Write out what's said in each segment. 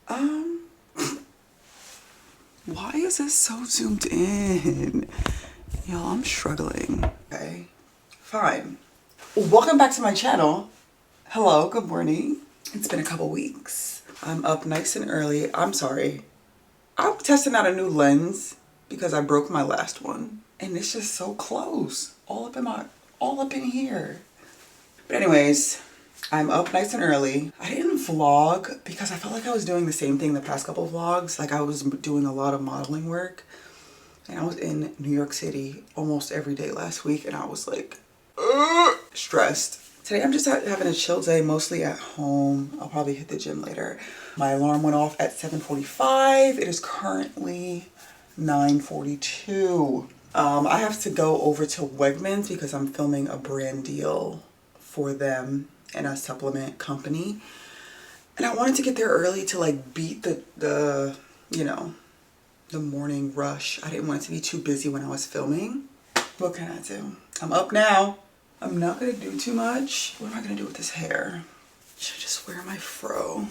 Why is this so zoomed in? Y'all, I'm struggling. Okay, fine. Welcome back to my channel. Hello, good morning. It's been a couple weeks. I'm up nice and early. I'm sorry. I'm testing out a new lens because I broke my last one. And it's just so close. All up in here. But anyways, I'm up nice and early. I didn't vlog because I felt like I was doing the same thing the past couple of vlogs. Like I was doing a lot of modeling work. And I was in New York City almost every day last week. And I was like, stressed. Today I'm just having a chill day, mostly at home. I'll probably hit the gym later. My alarm went off at 7:45. It is currently 9:42. I have to go over to Wegmans because I'm filming a brand deal for them and a supplement company. And I wanted to get there early to like beat the morning rush. I didn't want it to be too busy when I was filming. What can I do? I'm up now. I'm not gonna do too much. What am I gonna do with this hair? Should I just wear my fro?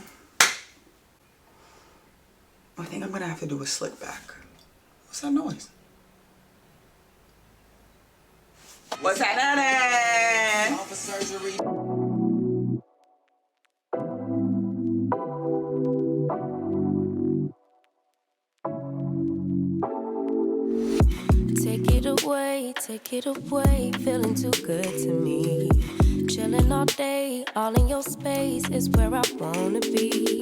I think I'm gonna have to do a slick back. What's that noise? What's happening? Take it away, feeling too good to me. Chilling all day, all in your space is where I wanna be.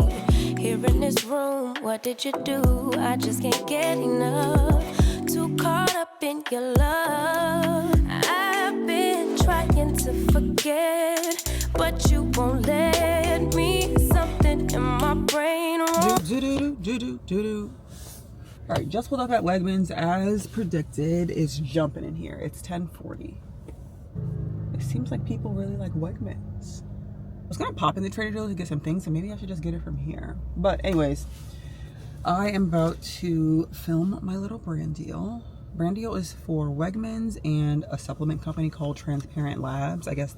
Here in this room, what did you do? I just can't get enough. Too caught up in your love. I've been trying to forget, but you won't let me. Something in my brain wrong. All right, just pulled up at Wegmans as predicted. It's jumping in here. It's 10:40. It seems like people really like Wegmans. I was gonna pop in the Trader Joe's to get some things, so maybe I should just get it from here. But anyways, I am about to film my little brand deal. Brand deal is for Wegmans and a supplement company called Transparent Labs. I guess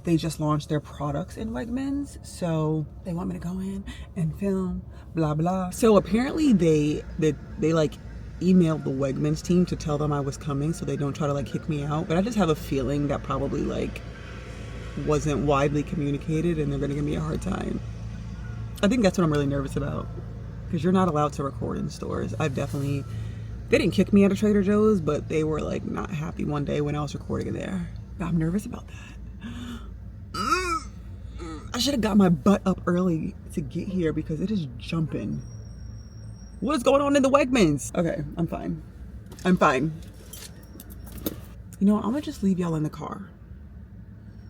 they just launched their products in Wegmans, so they want me to go in and film, blah blah. So apparently they like emailed the Wegmans team to tell them I was coming, so they don't try to like kick me out. But I just have a feeling that probably like wasn't widely communicated, and they're gonna give me a hard time. I think that's what I'm really nervous about, because you're not allowed to record in stores. They didn't kick me out of Trader Joe's, but they were like not happy one day when I was recording there. I'm nervous about that. I should have got my butt up early to get here because it is jumping. What is going on in the Wegmans? Okay, I'm fine. I'm fine. You know what? I'm gonna just leave y'all in the car.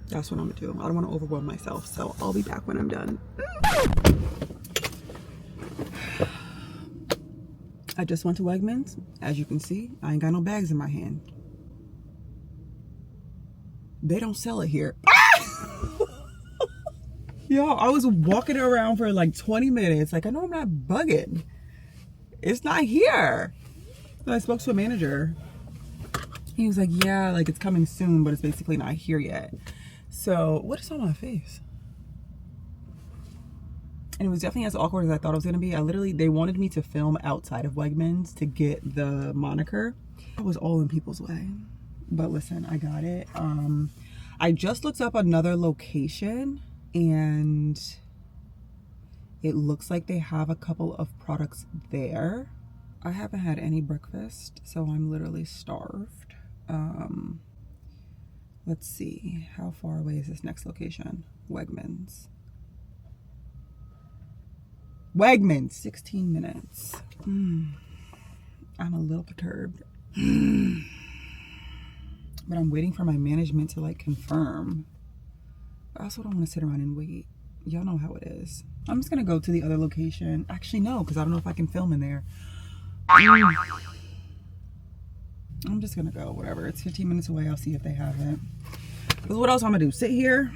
That's what I'm gonna do. I don't want to overwhelm myself, so I'll be back when I'm done. I just went to Wegmans. As you can see, I ain't got no bags in my hand. They don't sell it here. Yo, I was walking around for like 20 minutes. Like, I know I'm not bugging. It's not here. So I spoke to a manager. He was like, yeah, like it's coming soon, but it's basically not here yet. So, what is on my face? And it was definitely as awkward as I thought it was gonna be. They wanted me to film outside of Wegmans to get the moniker. I was all in people's way. But listen, I got it. I just looked up another location, and it looks like they have a couple of products there. I haven't had any breakfast, so I'm literally starved. Let's see, how far away is this next location? Wegmans. Wegmans, 16 minutes. I'm a little perturbed. But I'm waiting for my management to like confirm. I also don't want to sit around and wait. Y'all know how it is. I'm just gonna go to the other location. Actually, no, because I don't know if I can film in there. I'm just gonna go, whatever. It's 15 minutes away. I'll see if they have it. Because what else I'm gonna do? Sit here?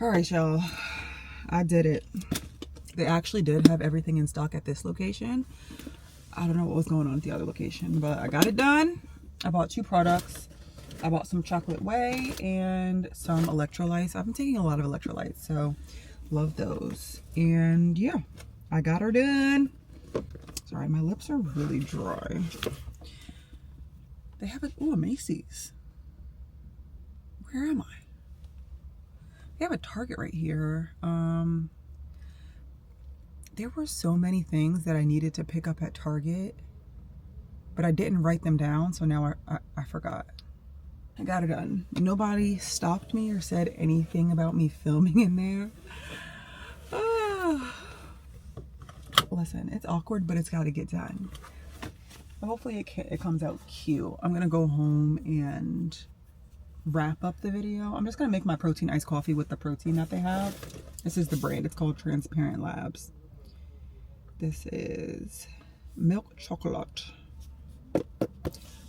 All right, y'all. I did it. They actually did have everything in stock at this location. I don't know what was going on at the other location, but I got it done. I bought 2 products. I bought some chocolate whey and some electrolytes. I've been taking a lot of electrolytes, so love those. And yeah, I got her done. Sorry, my lips are really dry. They have a Macy's. Where am I? They have a Target right here. There were so many things that I needed to pick up at Target, but I didn't write them down, so now I forgot. I got it done. Nobody stopped me or said anything about me filming in there. Listen, it's awkward, but it's got to get done. Hopefully it comes out cute. I'm gonna go home and wrap up the video. I'm just gonna make my protein iced coffee with the protein that they have. This is the brand. It's called Transparent Labs. This is milk chocolate.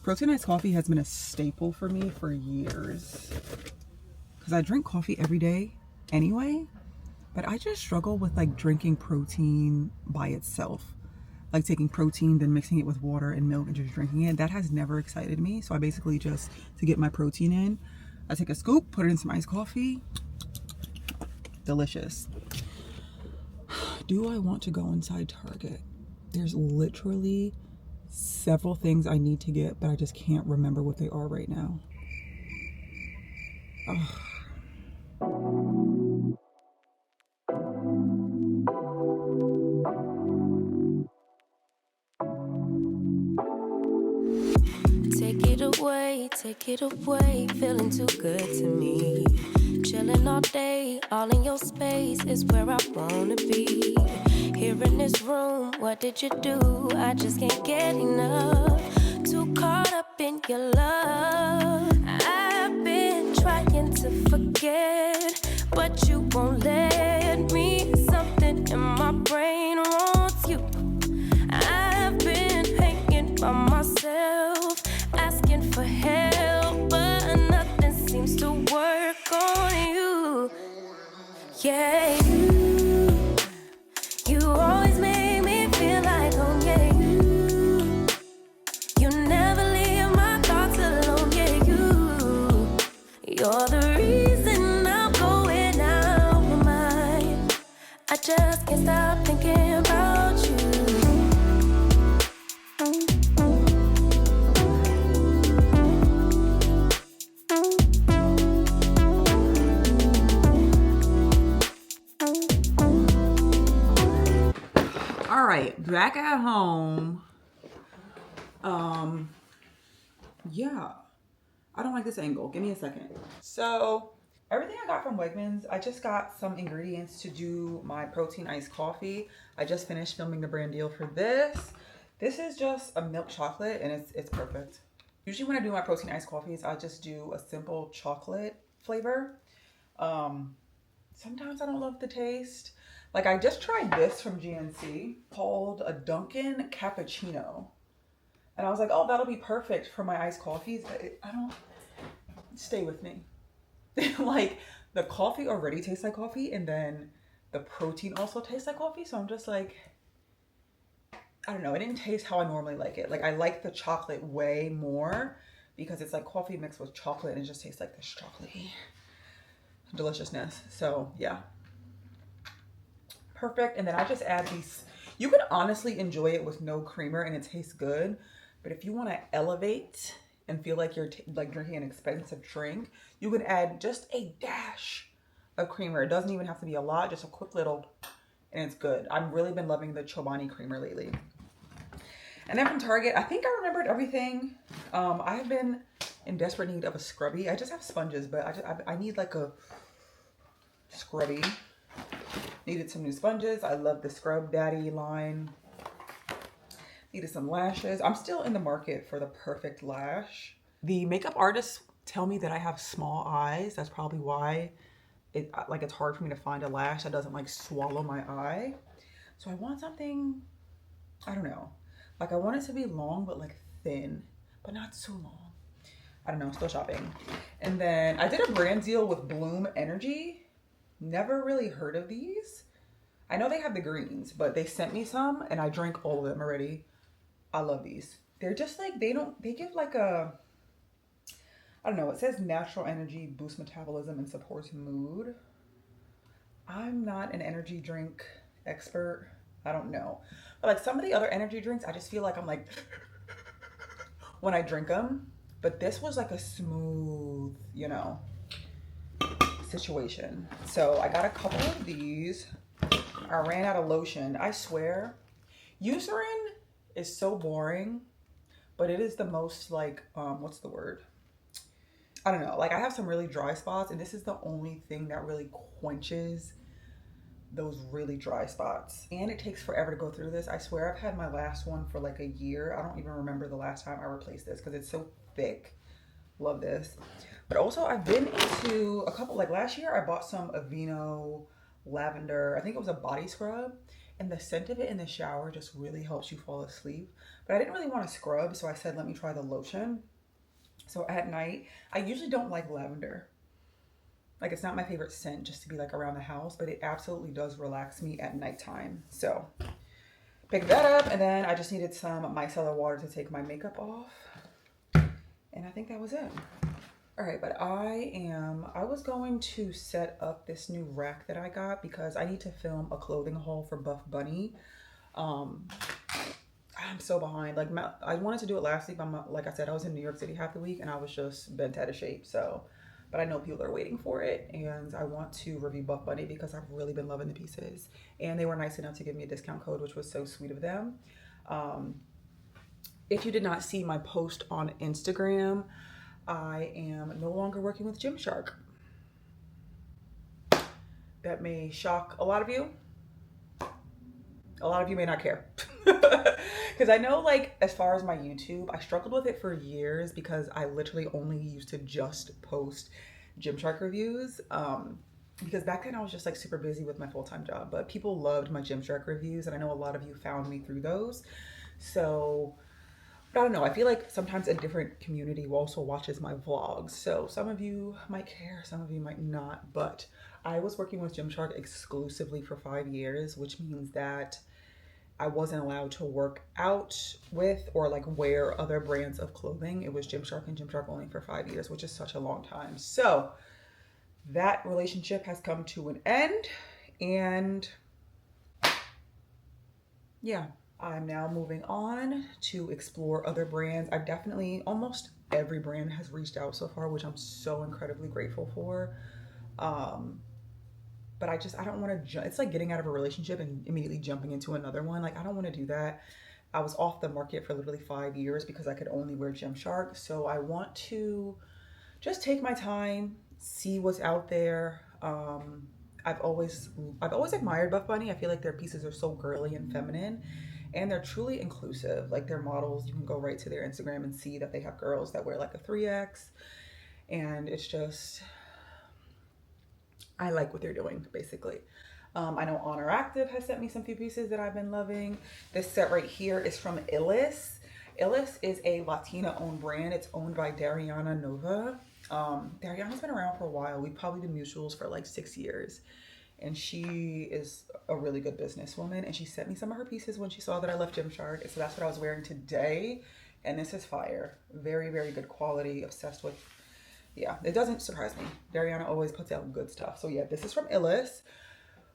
Protein iced coffee has been a staple for me for years because I drink coffee every day anyway, but I just struggle with like drinking protein by itself, like taking protein, then mixing it with water and milk and just drinking it. That has never excited me. So I basically just, to get my protein in, I take a scoop, put it in some iced coffee. Delicious. Do I want to go inside Target? There's literally several things I need to get, but I just can't remember what they are right now. Take it away, feeling too good to me. Chilling all day, all in your space is where I wanna be. Here in this room, what did you do? I just can't get enough. Too caught up in your love. I've been trying to forget, but you won't let me. Something in my brain wants you. I've been hanging by myself, asking for help, but nothing seems to work on you. Yeah, you always make me feel like home. Yeah, you never leave my thoughts alone. Yeah, you're the reason I'm going out my mind. I just can't stop thinking about you. All right, back at home. Yeah, I don't like this angle. Give me a second. So everything I got from Wegmans, I just got some ingredients to do my protein iced coffee. I just finished filming the brand deal for this. This is just a milk chocolate and it's perfect. Usually when I do my protein iced coffees, I just do a simple chocolate flavor. Sometimes I don't love the taste. Like I just tried this from GNC called a Dunkin' Cappuccino. And I was like, oh, that'll be perfect for my iced coffees. I don't, stay with me. Like the coffee already tastes like coffee and then the protein also tastes like coffee. So I'm just like, I don't know. It didn't taste how I normally like it. Like I like the chocolate way more because it's like coffee mixed with chocolate and it just tastes like this chocolatey deliciousness. So yeah. Perfect. And then I just add these. You can honestly enjoy it with no creamer and it tastes good. But if you want to elevate and feel like you're like drinking an expensive drink, you can add just a dash of creamer. It doesn't even have to be a lot, just a quick little, and it's good. I've really been loving the Chobani creamer lately. And then from Target, I think I remembered everything. I have been in desperate need of a scrubby. I just have sponges, but I need like a scrubby. Needed some new sponges. I love the Scrub Daddy line. Needed some lashes. I'm still in the market for the perfect lash. The makeup artists tell me that I have small eyes. That's probably why it's hard for me to find a lash that doesn't like swallow my eye. So I want something, I don't know. Like I want it to be long, but like thin, but not so long. I don't know, still shopping. And then I did a brand deal with Bloom Energy. Never really heard of these. I know they have the greens, but they sent me some and I drank all of them already. I love these. They're just like, they give like a, I don't know. It says natural energy boosts metabolism and supports mood. I'm not an energy drink expert. I don't know. But like some of the other energy drinks, I just feel like I'm like when I drink them. But this was like a smooth, you know, situation. So I got a couple of these. I ran out of lotion. I swear, Eucerin is so boring, but it is the most like, what's the word? I don't know. Like I have some really dry spots, and this is the only thing that really quenches those really dry spots. And it takes forever to go through this. I swear I've had my last one for like a year. I don't even remember the last time I replaced this because it's so thick. Love this. But also I've been into a couple, like last year I bought some Aveeno lavender. I think it was a body scrub. And the scent of it in the shower just really helps you fall asleep. But I didn't really want to scrub, so I said, let me try the lotion. So at night, I usually don't like lavender. Like it's not my favorite scent just to be like around the house, but it absolutely does relax me at nighttime. So pick that up, and then I just needed some micellar water to take my makeup off. And I think that was it. All right, but I was going to set up this new rack that I got because I need to film a clothing haul for Buff Bunny. I'm so behind. Like I wanted to do it last week, but like I said, I was in New York City half the week and I was just bent out of shape. So, but I know people are waiting for it, and I want to review Buff Bunny because I've really been loving the pieces, and they were nice enough to give me a discount code, which was so sweet of them. If you did not see my post on Instagram, I am no longer working with Gymshark. That may shock a lot of you. A lot of you may not care. Because I know, like, as far as my YouTube, I struggled with it for years because I literally only used to just post Gymshark reviews. Because back then I was just like super busy with my full-time job, but people loved my Gymshark reviews, and I know a lot of you found me through those. So I don't know. I feel like sometimes a different community also watches my vlogs. So some of you might care, some of you might not. But I was working with Gymshark exclusively for 5 years, which means that I wasn't allowed to work out with or like wear other brands of clothing. It was Gymshark and Gymshark only for 5 years, which is such a long time. So that relationship has come to an end, and yeah. I'm now moving on to explore other brands. I've definitely, almost every brand has reached out so far, which I'm so incredibly grateful for. But I don't want to, it's like getting out of a relationship and immediately jumping into another one. Like I don't want to do that. I was off the market for literally 5 years because I could only wear Gymshark. So I want to just take my time, see what's out there. I've always admired Buff Bunny. I feel like their pieces are so girly and feminine. And they're truly inclusive. Like their models, you can go right to their Instagram and see that they have girls that wear like a 3X. And it's just, I like what they're doing, basically. I know Honor Active has sent me some few pieces that I've been loving. This set right here is from ATHLOS. ATHLOS is a Latina-owned brand. It's owned by Dariana Nova. Dariana's been around for a while. We've probably been mutuals for like 6 years. And she is a really good businesswoman, and she sent me some of her pieces when she saw that I left Gymshark. And so that's what I was wearing today. And this is fire. Very, very good quality. Obsessed with, yeah, it doesn't surprise me. Dariana always puts out good stuff. So yeah, this is from ATHLOS.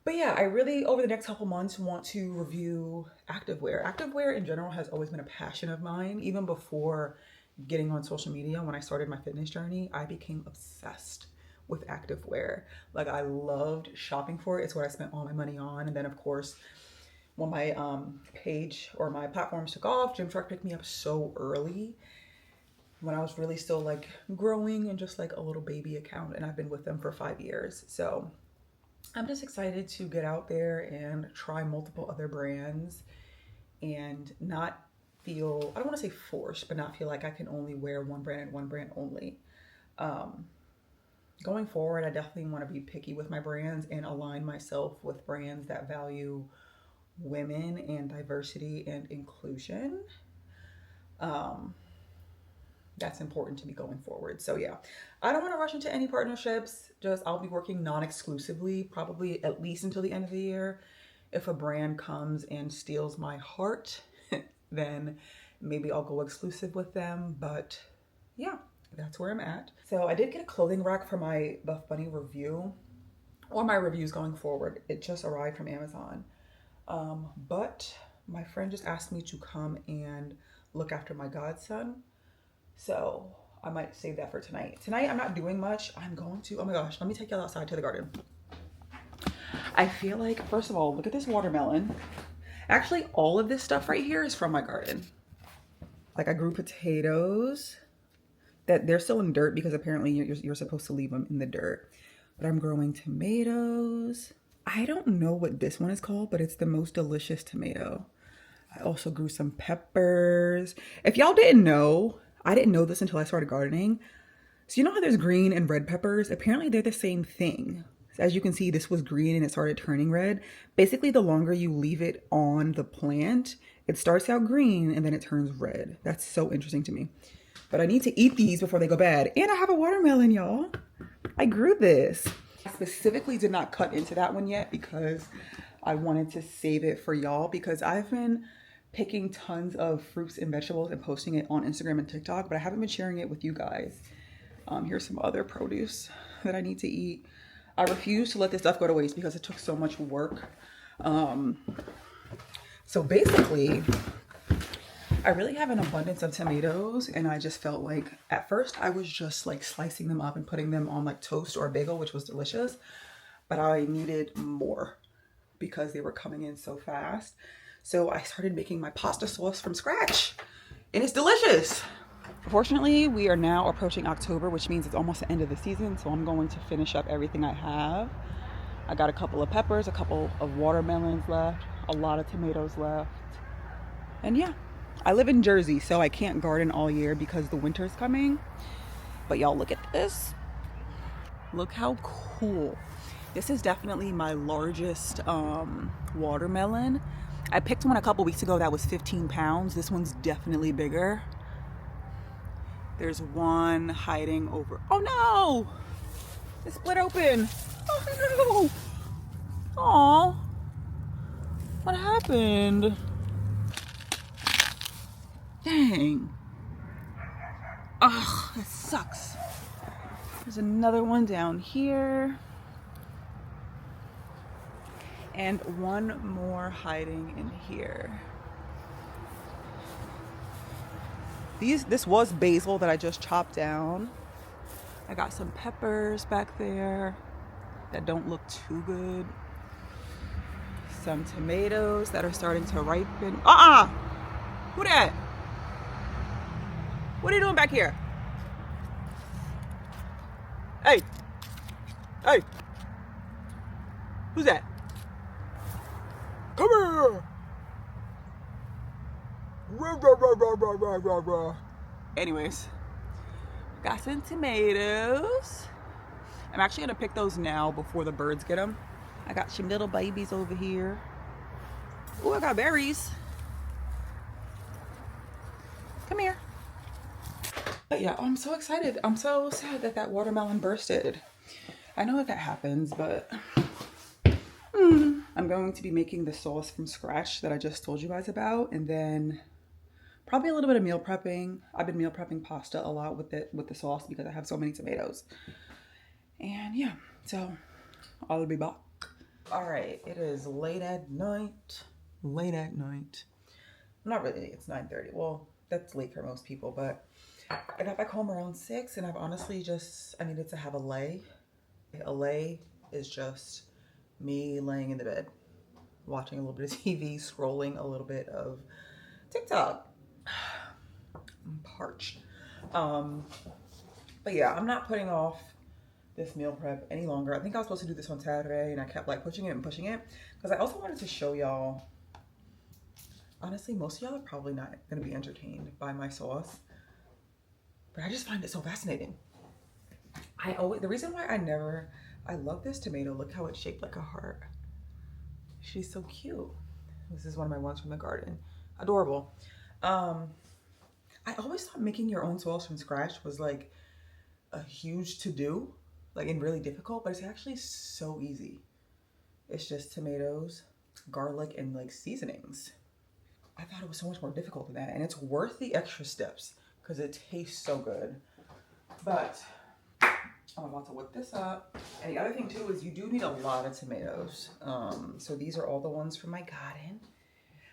But yeah, I really, over the next couple months, want to review activewear. Activewear in general has always been a passion of mine. Even before getting on social media, when I started my fitness journey, I became obsessed with activewear. Like I loved shopping for it. It's what I spent all my money on. And then of course, when my page or my platforms took off, Gymshark picked me up so early when I was really still like growing and just like a little baby account. And I've been with them for 5 years. So I'm just excited to get out there and try multiple other brands and not feel, I don't want to say forced, but not feel like I can only wear one brand and one brand only. Going forward, I definitely want to be picky with my brands and align myself with brands that value women and diversity and inclusion. That's important to me going forward. So yeah, I don't want to rush into any partnerships. Just I'll be working non-exclusively, probably at least until the end of the year. If a brand comes and steals my heart, then maybe I'll go exclusive with them. But yeah, that's where I'm at. So I did get a clothing rack for my Buff Bunny review, or my reviews going forward. It just arrived from Amazon. But my friend just asked me to come and look after my godson. So I might save that for tonight. Tonight I'm not doing much. I'm going to, oh my gosh, let me take y'all outside to the garden. I feel like, first of all, look at this watermelon. Actually, all of this stuff right here is from my garden. Like I grew potatoes that they're still in dirt because apparently you're supposed to leave them in the dirt. But I'm growing tomatoes. I don't know what this one is called, but it's the most delicious tomato. I also grew some peppers. If y'all didn't know, I didn't know this until I started gardening. So you know how there's green and red peppers? Apparently they're the same thing. As you can see, this was green and it started turning red. Basically, the longer you leave it on the plant, it starts out green and then it turns red. That's so interesting to me. But I need to eat these before they go bad. And I have a watermelon, y'all. I grew this. I specifically did not cut into that one yet because I wanted to save it for y'all, because I've been picking tons of fruits and vegetables and posting it on Instagram and TikTok, but I haven't been sharing it with you guys. Here's some other produce that I need to eat. I refuse to let this stuff go to waste because it took so much work. So basically, I really have an abundance of tomatoes, and I just felt like at first I was just like slicing them up and putting them on like toast or a bagel, which was delicious, but I needed more because they were coming in so fast. So I started making my pasta sauce from scratch, and it's delicious. Fortunately, we are now approaching October, which means it's almost the end of the season. So I'm going to finish up everything I have. I got a couple of peppers, a couple of watermelons left, a lot of tomatoes left. And yeah, I live in Jersey, so I can't garden all year because the winter's coming. But y'all, look at this. Look how cool. This is definitely my largest watermelon. I picked one a couple weeks ago that was 15 pounds. This one's definitely bigger. There's one hiding over. Oh no! It split open. Oh no! Aw. What happened? Dang. Ugh, that sucks. There's another one down here. And one more hiding in here. This was basil that I just chopped down. I got some peppers back there that don't look too good. Some tomatoes that are starting to ripen. Who that? What are you doing back here? Hey! Hey! Who's that? Come here! Anyways, got some tomatoes. I'm actually gonna pick those now before the birds get them. I got some little babies over here. Oh, I got berries. Come here. But yeah, I'm so excited. I'm so sad that that watermelon bursted. I know that happens, but I'm going to be making the sauce from scratch that I just told you guys about, and then probably a little bit of meal prepping. I've been meal prepping pasta a lot with the sauce because I have so many tomatoes. And yeah, so I'll be back. All right, it is late at night. Late at night. Not really, it's 9:30. Well, that's late for most people, but I got back home around 6, and I've honestly I needed to have a lay. A lay is just me laying in the bed, watching a little bit of TV, scrolling a little bit of TikTok. I'm parched. But yeah, I'm not putting off this meal prep any longer. I think I was supposed to do this on Saturday, and I kept like pushing it because I also wanted to show y'all. Honestly, most of y'all are probably not going to be entertained by my sauce, but I just find it so fascinating. The reason why I love this tomato. Look how it's shaped like a heart. She's so cute. This is one of my ones from the garden. Adorable. I always thought making your own sauce from scratch was like a huge to-do, like and really difficult, but it's actually so easy. It's just tomatoes, garlic, and like seasonings. I thought it was so much more difficult than that, and it's worth the extra steps because it tastes so good. But I'm about to whip this up. And the other thing too is you do need a lot of tomatoes. So these are all the ones from my garden.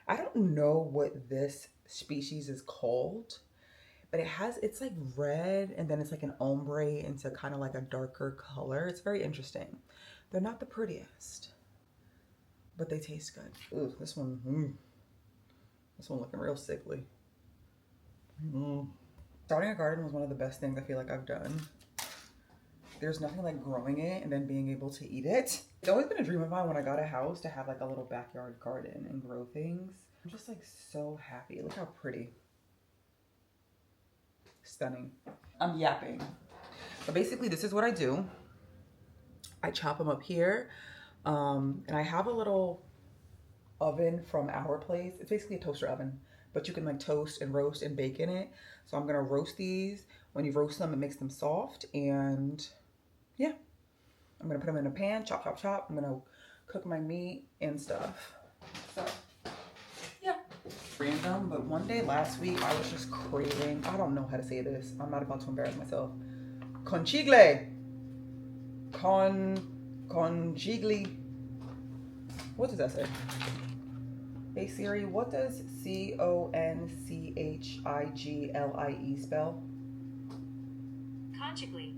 I don't know what this species is called, but it's like red and then it's like an ombre into kind of like a darker color. It's very interesting. They're not the prettiest, but they taste good. Ooh, this one looking real sickly. Starting a garden was one of the best things I feel like I've done. There's nothing like growing it and then being able to eat it. It's always been a dream of mine when I got a house to have like a little backyard garden and grow things. I'm just like so happy. Look how pretty. Stunning. I'm yapping. But basically this is what I do. I chop them up here. And I have a little oven from our place. It's basically a toaster oven, but you can like toast and roast and bake in it. So I'm gonna roast these. When you roast them, it makes them soft. And yeah, I'm gonna put them in a pan, chop, chop, chop. I'm gonna cook my meat and stuff. So yeah, random. But one day last week, I was just craving, I don't know how to say this. I'm not about to embarrass myself. Conchigle. Conchigli. What does that say? Hey Siri, what does Conchigle spell? Conchigli.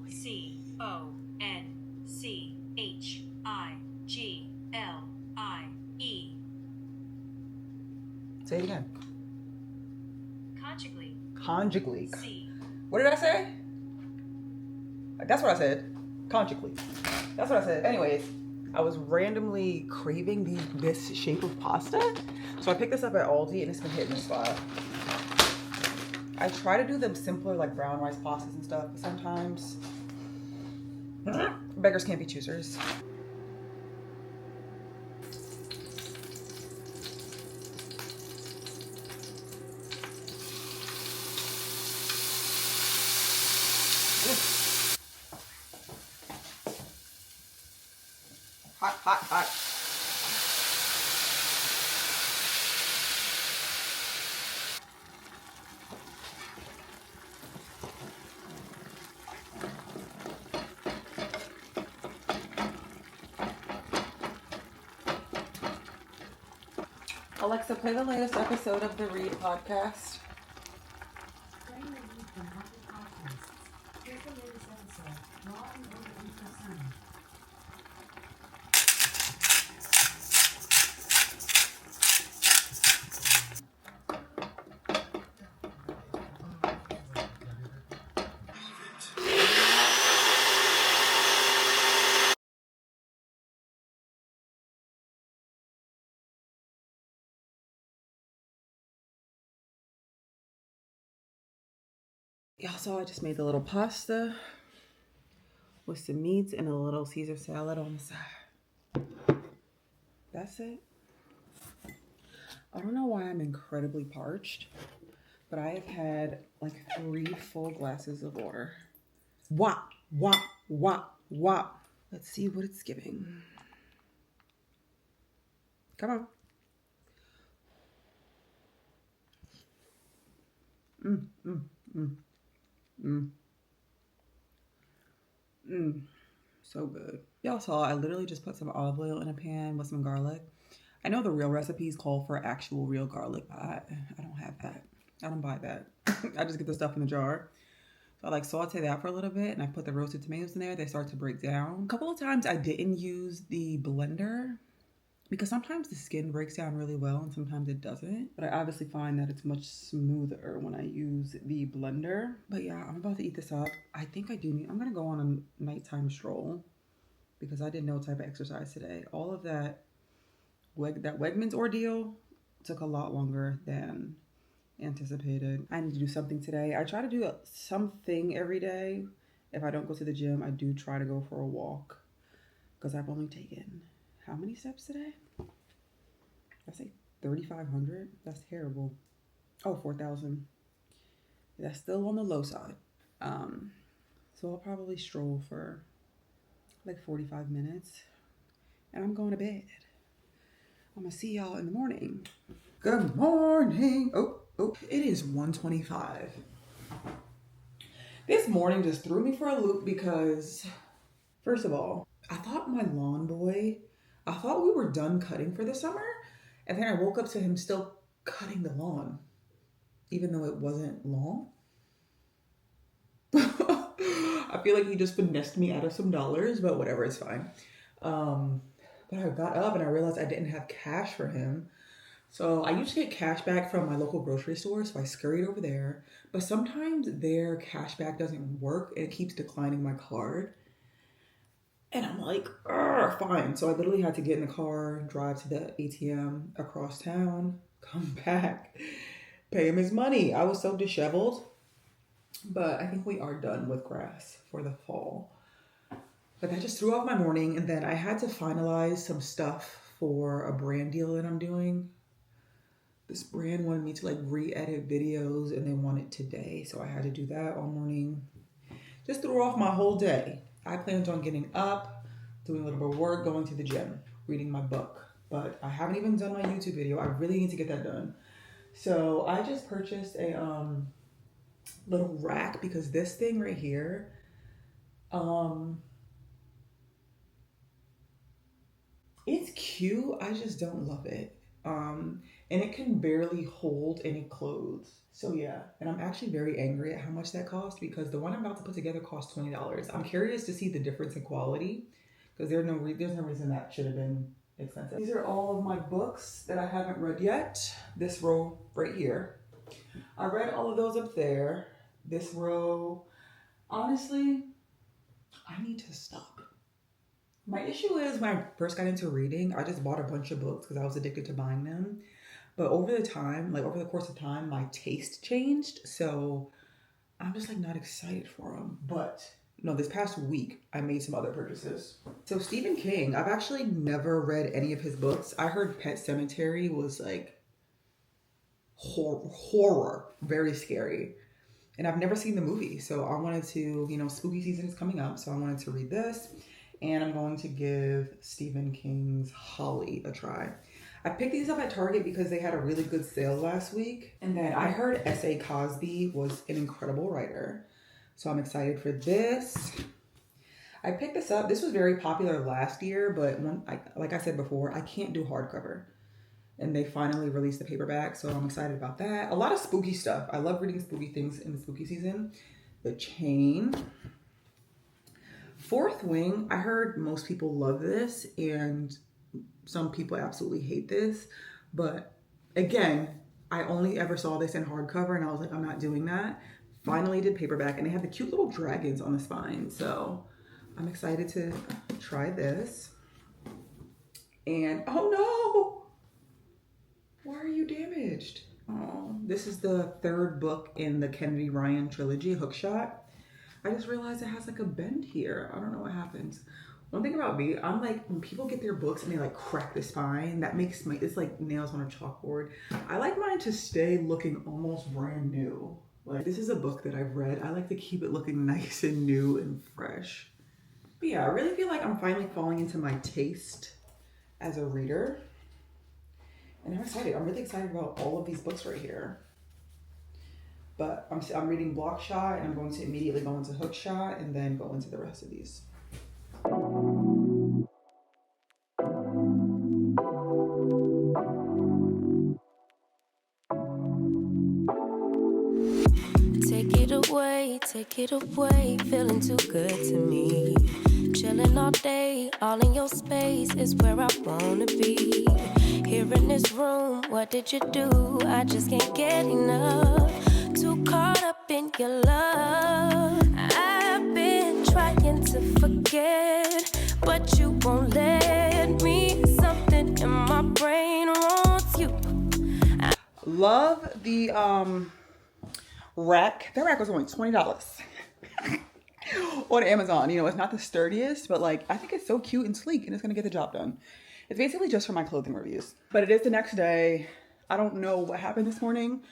C-O-N-C-H-I-G-L-I-E. Say it again. Conchigli. Conjugally. C. What did I say? That's what I said. Conjugally. That's what I said. Anyways, I was randomly craving this shape of pasta. So I picked this up at Aldi and it's been hitting the spot. I try to do them simpler like brown rice pastas and stuff, but sometimes beggars can't be choosers. Hot, hot, hot. Alexa, play the latest episode of the Read podcast. Y'all saw I just made the little pasta with some meats and a little Caesar salad on the side. That's it. I don't know why I'm incredibly parched, but I have had like 3 full glasses of water. Wop, wop, wop, wop. Let's see what it's giving. Come on. So good. Y'all saw I literally just put some olive oil in a pan with some garlic. I know the real recipes call for actual real garlic, but I don't have that. I don't buy that. I just get the stuff in the jar. So I like saute that for a little bit and I put the roasted tomatoes in there. They start to break down. A couple of times I didn't use the blender because sometimes the skin breaks down really well and sometimes it doesn't. But I obviously find that it's much smoother when I use the blender. But yeah, I'm about to eat this up. I think I do need, I'm gonna go on a nighttime stroll because I did no type of exercise today. All of that Wegman's ordeal took a lot longer than anticipated. I need to do something today. I try to do something every day. If I don't go to the gym, I do try to go for a walk because I've only taken how many steps today? I say 3,500. That's terrible. Oh, 4,000. That's still on the low side. So I'll probably stroll for like 45 minutes and I'm going to bed. I'm gonna see y'all in the morning. Good morning. Oh, it is 1:25. This morning just threw me for a loop because, first of all, I thought my lawn boy, I thought we were done cutting for the summer. And then I woke up to him still cutting the lawn, even though it wasn't long. I feel like he just finessed me out of some dollars, but whatever, it's fine. But I got up and I realized I didn't have cash for him. So I usually get cash back from my local grocery store, so I scurried over there. But sometimes their cash back doesn't work and it keeps declining my card. And I'm like, fine. So I literally had to get in the car, drive to the ATM across town, come back, pay him his money. I was so disheveled. But I think we are done with grass for the fall. But that just threw off my morning. And then I had to finalize some stuff for a brand deal that I'm doing. This brand wanted me to like re-edit videos and they want it today. So I had to do that all morning. Just threw off my whole day. I planned on getting up, doing a little bit of work, going to the gym, reading my book. But I haven't even done my YouTube video. I really need to get that done. So I just purchased a little rack because this thing right here, it's cute. I just don't love it. And it can barely hold any clothes. So yeah, and I'm actually very angry at how much that cost because the one I'm about to put together cost $20. I'm curious to see the difference in quality because there's no reason that should have been expensive. These are all of my books that I haven't read yet. This row right here. I read all of those up there. This row, honestly, I need to stop. My issue is when I first got into reading, I just bought a bunch of books because I was addicted to buying them. But over the course of time, my taste changed. So I'm just like not excited for them. But no, this past week, I made some other purchases. So Stephen King, I've actually never read any of his books. I heard Pet Sematary was like horror, very scary. And I've never seen the movie. So I wanted to, spooky season is coming up. So I wanted to read this. And I'm going to give Stephen King's Holly a try. I picked these up at Target because they had a really good sale last week. And then I heard S.A. Cosby was an incredible writer. So I'm excited for this. I picked this up. This was very popular last year, but like I said before, I can't do hardcover. And they finally released the paperback, so I'm excited about that. A lot of spooky stuff. I love reading spooky things in the spooky season. The Chain. Fourth Wing, I heard most people love this and some people absolutely hate this. But again, I only ever saw this in hardcover and I was like, I'm not doing that. Finally did paperback and they have the cute little dragons on the spine. So I'm excited to try this. And oh no! Why are you damaged? Oh, this is the third book in the Kennedy Ryan trilogy, Hookshot. I just realized it has like a bend here. I don't know what happens. One thing about me, I'm like, when people get their books and they like crack the spine, that makes it's like nails on a chalkboard. I like mine to stay looking almost brand new. Like this is a book that I've read. I like to keep it looking nice and new and fresh. But yeah, I really feel like I'm finally falling into my taste as a reader. And I'm excited. I'm really excited about all of these books right here. But I'm reading Blockshot and I'm going to immediately go into Hookshot and then go into the rest of these. Take it away, feeling too good to me. Chilling all day, all in your space is where I wanna be. Here in this room, what did you do? I just can't get enough. Too caught up in your love. I've been trying to forget, but you won't let me. Something in my brain wants you. Love the rack. That rack was only $20 on Amazon. It's not the sturdiest, but like I think it's so cute and sleek and it's gonna get the job done. It's basically just for my clothing reviews. But it is the next day. I don't know what happened this morning,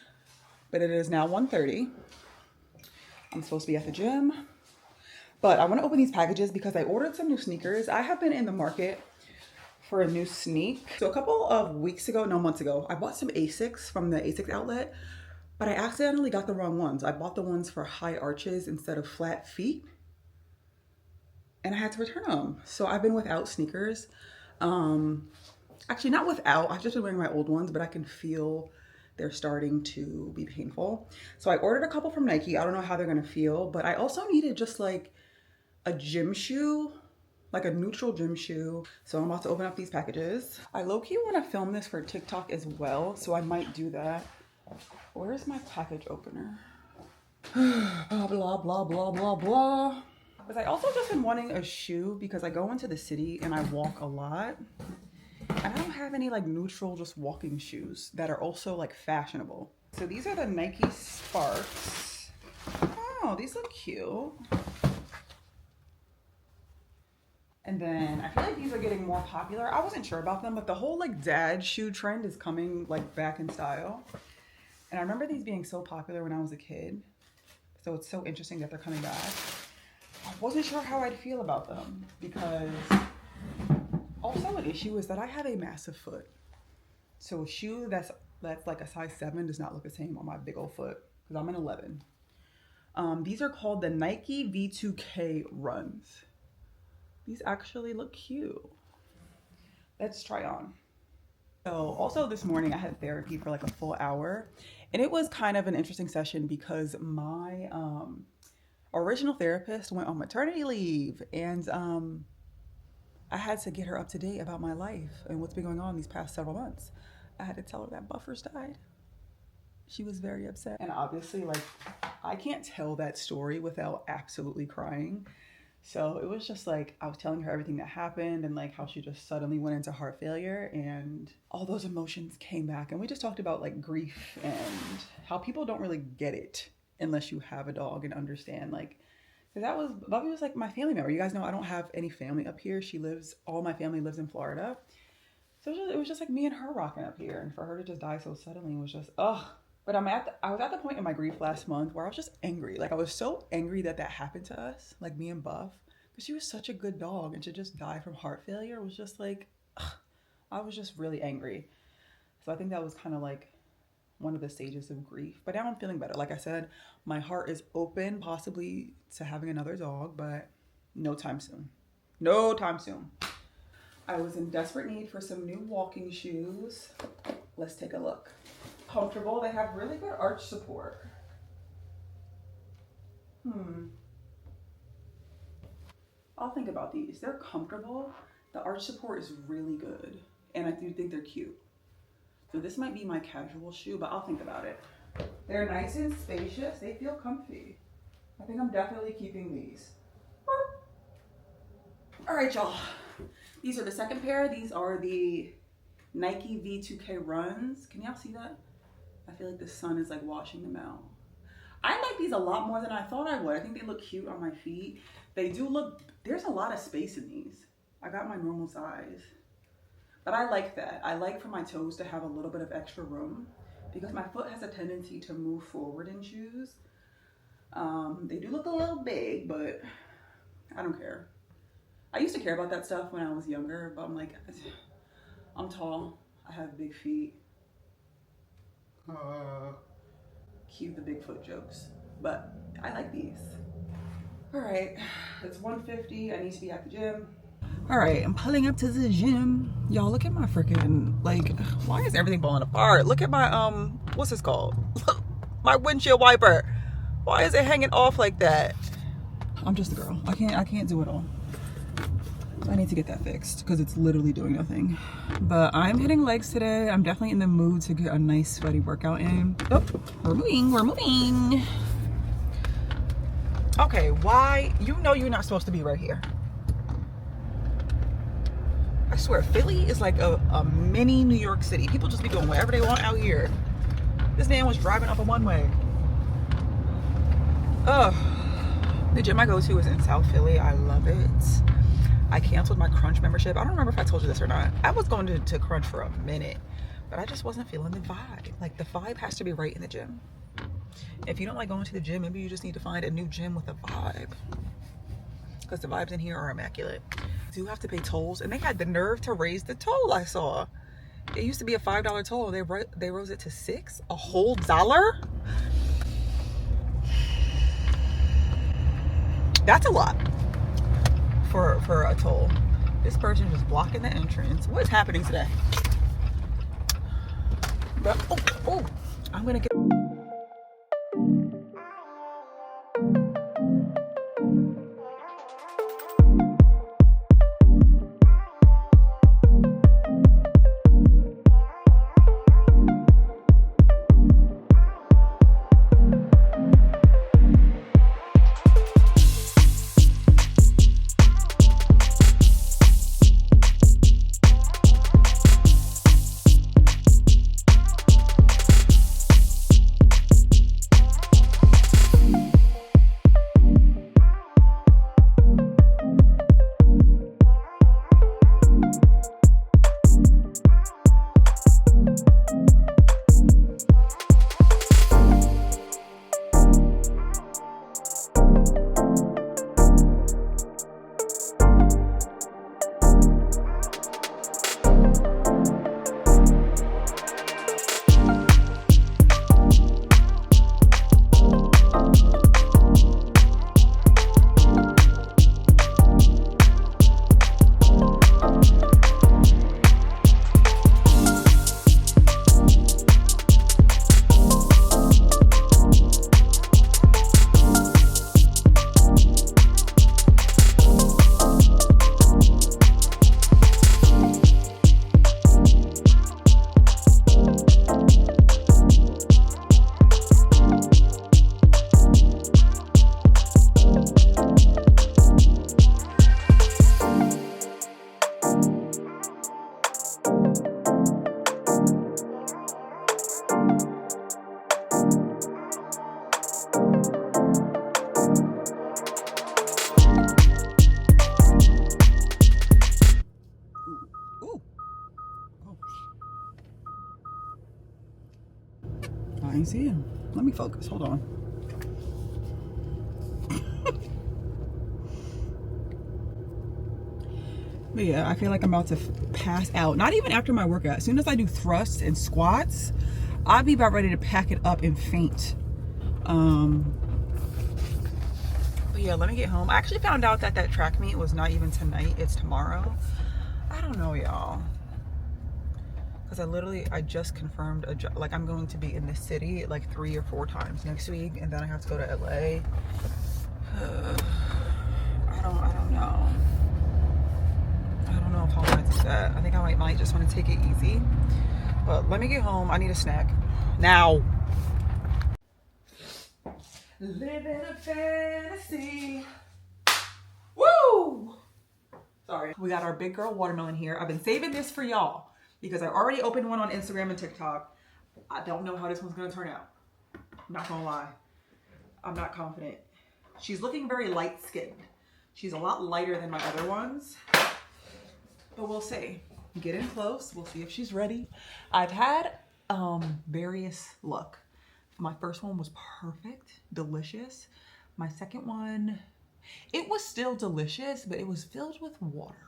but it is now 1:30. I'm supposed to be at the gym. But I want to open these packages because I ordered some new sneakers. I have been in the market for a new sneak. So a couple of months ago, I bought some Asics from the Asics outlet. but I accidentally got the wrong ones. I bought the ones for high arches instead of flat feet, and I had to return them. So I've been without sneakers. Actually, not without, I've just been wearing my old ones, but I can feel they're starting to be painful. So I ordered a couple from Nike. I don't know how they're gonna feel, but I also needed just like a gym shoe, like a neutral gym shoe. So I'm about to open up these packages. I low-key wanna film this for TikTok as well, so I might do that. Where's my package opener? Blah, blah, blah, blah, blah, blah. Because I also just been wanting a shoe because I go into the city and I walk a lot. And I don't have any like neutral just walking shoes that are also like fashionable. So these are the Nike Sparks. Oh, these look cute. And then I feel like these are getting more popular. I wasn't sure about them, but the whole like dad shoe trend is coming like back in style. And I remember these being so popular when I was a kid. So it's so interesting that they're coming back. I wasn't sure how I'd feel about them because also an issue is that I have a massive foot. So a shoe that's like a size 7 does not look the same on my big old foot because I'm an 11. These are called the Nike V2K runs. These actually look cute. Let's try on. So also this morning I had therapy for like a full hour, and it was kind of an interesting session because my original therapist went on maternity leave, and I had to get her up to date about my life and what's been going on these past several months. I had to tell her that Buffers died. She was very upset. And obviously, like, I can't tell that story without absolutely crying. So it was just like, I was telling her everything that happened and like how she just suddenly went into heart failure, and all those emotions came back. And we just talked about like grief and how people don't really get it unless you have a dog and understand, like, because Bubby was like my family member. You guys know I don't have any family up here. All my family lives in Florida. So it was just like me and her rocking up here. And for her to just die so suddenly was just, ugh. But I was at the point in my grief last month where I was just angry. Like I was so angry that happened to us, like me and Buff. Because she was such a good dog, and to just die from heart failure was just like, ugh. I was just really angry. So I think that was kind of like one of the stages of grief. But now I'm feeling better. Like I said, my heart is open possibly to having another dog, but no time soon. No time soon. I was in desperate need for some new walking shoes. Let's take a look. Comfortable. They have really good arch support. I'll think about these. They're comfortable. The arch support is really good. And I do think they're cute. So this might be my casual shoe, but I'll think about it. They're nice and spacious. They feel comfy. I think I'm definitely keeping these. All right, y'all. These are the second pair. These are the Nike V2K runs. Can y'all see that? I feel like the sun is like washing them out. I like these a lot more than I thought I would. I think they look cute on my feet. They do look, there's a lot of space in these. I got my normal size. But I like that. I like for my toes to have a little bit of extra room because my foot has a tendency to move forward in shoes. They do look a little big, but I don't care. I used to care about that stuff when I was younger, but I'm like, I'm tall. I have big feet. Cue the Bigfoot jokes, but I like these. All right, it's 1:50. I need to be at the gym. All right, I'm pulling up to the gym. Y'all, look at my freaking, like, why is everything falling apart? Look at my, what's this called? My windshield wiper. Why is it hanging off like that? I'm just a girl. I can't do it all. So I need to get that fixed because it's literally doing nothing. But I'm hitting legs today. I'm definitely in the mood to get a nice sweaty workout in. Oh, we're moving. Okay, why? You know you're not supposed to be right here. I swear, Philly is like a mini New York City. People just be doing whatever they want out here. This man was driving up a one-way. The gym I go to is in South Philly. I love it. I canceled my Crunch membership. I don't remember if I told you this or not. I was going to Crunch for a minute, but I just wasn't feeling the vibe. Like, the vibe has to be right in the gym. If you don't like going to the gym, maybe you just need to find a new gym with a vibe. Because the vibes in here are immaculate. You have to pay tolls, and they had the nerve to raise the toll. I saw it used to be a $5 toll. They rose it to $6, a whole dollar. That's a lot for a toll. This person is blocking the entrance. What is happening today? Oh, I'm gonna get. I ain't see him. Let me focus. Hold on. But yeah, I feel like I'm about to pass out. Not even after my workout. As soon as I do thrusts and squats, I'll be about ready to pack it up and faint. But yeah, let me get home. I actually found out that that track meet was not even tonight. It's tomorrow. I don't know, y'all. Because I just confirmed a job. Like, I'm going to be in the city like 3 or 4 times next week, and then I have to go to LA. I don't know. I don't know if I want to do that. I think I might just want to take it easy. But let me get home. I need a snack now. Living a fantasy. Woo! Sorry. We got our big girl watermelon here. I've been saving this for y'all because I already opened one on Instagram and TikTok. I don't know how this one's gonna turn out. I'm not gonna lie. I'm not confident. She's looking very light skinned. She's a lot lighter than my other ones. But we'll see. Get in close. We'll see if she's ready. I've had various luck. My first one was perfect, delicious. My second one, it was still delicious, but it was filled with water.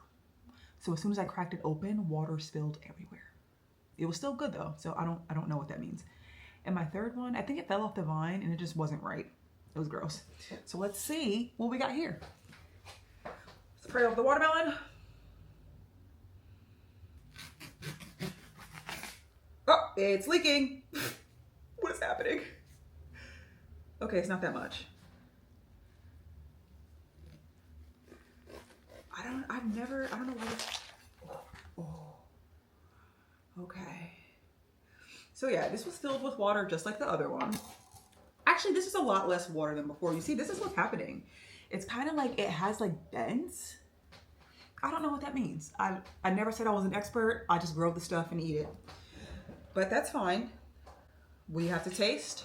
So as soon as I cracked it open, water spilled everywhere. It was still good though, so I don't know what that means. And my third one, I think it fell off the vine and it just wasn't right. It was gross. So let's see what we got here. Let's pray over the watermelon. Oh, it's leaking. What is happening? Okay, it's not that much. I don't know what okay. So yeah, this was filled with water just like the other one. Actually, this is a lot less water than before. You see, this is what's happening. It's kind of like it has like bends. I don't know what that means. I never said I was an expert. I just grow the stuff and eat it. But that's fine. We have to taste.